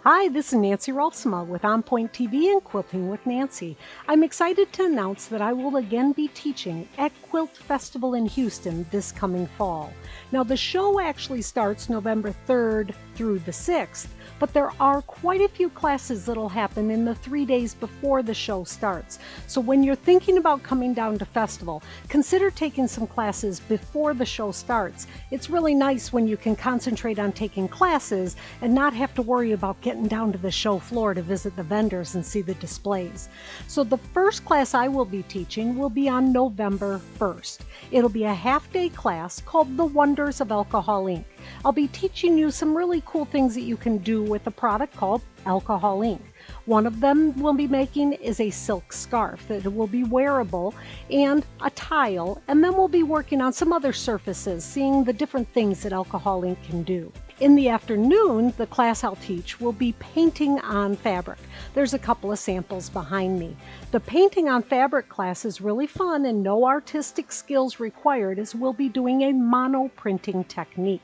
Hi, this is Nancy Rolfsma with On Point TV and Quilting with Nancy. I'm excited to announce that I will again be teaching at Quilt Festival in Houston this coming fall. Now, the show actually starts November 3rd through the 6th, but there are quite a few classes that'll happen in the 3 days before the show starts. So when you're thinking about coming down to festival, consider taking some classes before the show starts. It's really nice when you can concentrate on taking classes and not have to worry about getting down to the show floor to visit the vendors and see the displays. So the first class I will be teaching will be on November 1st. It'll be a half-day class called The Wonders of Alcohol Ink. I'll be teaching you some really cool things that you can do with a product called alcohol ink. One of them we'll be making is a silk scarf that will be wearable and a tile, and then we'll be working on some other surfaces, seeing the different things that alcohol ink can do. In the afternoon, the class I'll teach will be painting on fabric. There's a couple of samples behind me. The painting on fabric class is really fun and no artistic skills required, as we'll be doing a mono printing technique.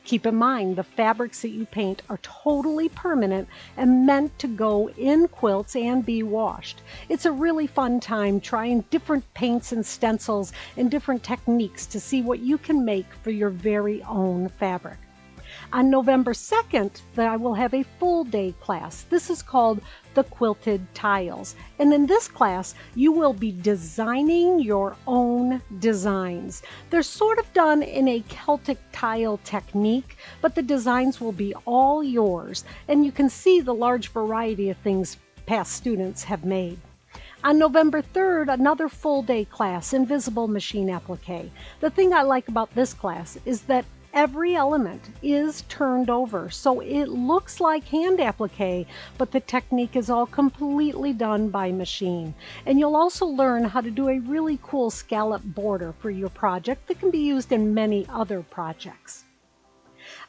Keep in mind, the fabrics that you paint are totally permanent and meant to go in quilts and be washed. It's a really fun time trying different paints and stencils and different techniques to see what you can make for your very own fabric. On November 2nd, I will have a full-day class. This is called the Quilted Tiles. And in this class, you will be designing your own designs. They're sort of done in a Celtic tile technique, but the designs will be all yours. And you can see the large variety of things past students have made. On November 3rd, another full-day class, Invisible Machine Applique. The thing I like about this class is that every element is turned over, so it looks like hand applique, but the technique is all completely done by machine. And you'll also learn how to do a really cool scallop border for your project that can be used in many other projects.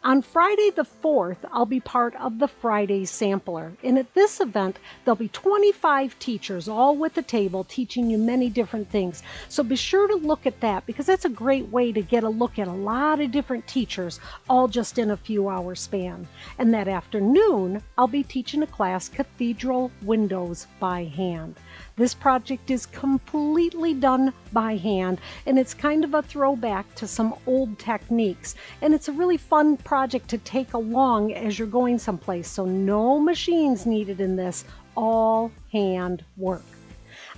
On Friday the 4th, I'll be part of the Friday Sampler, and at this event, there'll be 25 teachers all with the table teaching you many different things. So be sure to look at that, because that's a great way to get a look at a lot of different teachers, all just in a few hours span. And that afternoon, I'll be teaching a class, Cathedral Windows by Hand. This project is completely done by hand, and it's kind of a throwback to some old techniques. And it's a really fun project to take along as you're going someplace. So no machines needed in this, all hand work.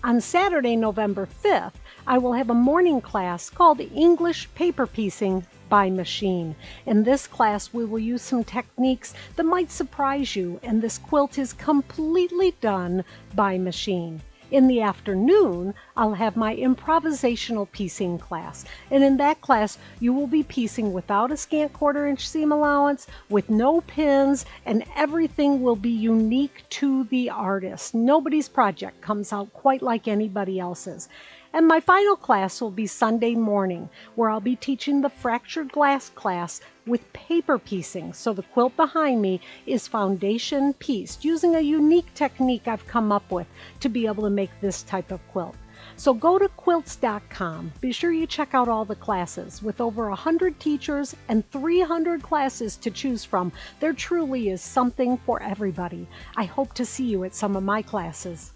On Saturday, November 5th, I will have a morning class called English Paper Piecing by Machine. In this class, we will use some techniques that might surprise you, and this quilt is completely done by machine. In the afternoon, I'll have my improvisational piecing class. And in that class, you will be piecing without a scant 1/4-inch seam allowance, with no pins, and everything will be unique to the artist. Nobody's project comes out quite like anybody else's. And my final class will be Sunday morning, where I'll be teaching the fractured glass class with paper piecing. So the quilt behind me is foundation pieced, using a unique technique I've come up with to be able to make this type of quilt. So go to quilts.com. Be sure you check out all the classes. With over 100 teachers and 300 classes to choose from, there truly is something for everybody. I hope to see you at some of my classes.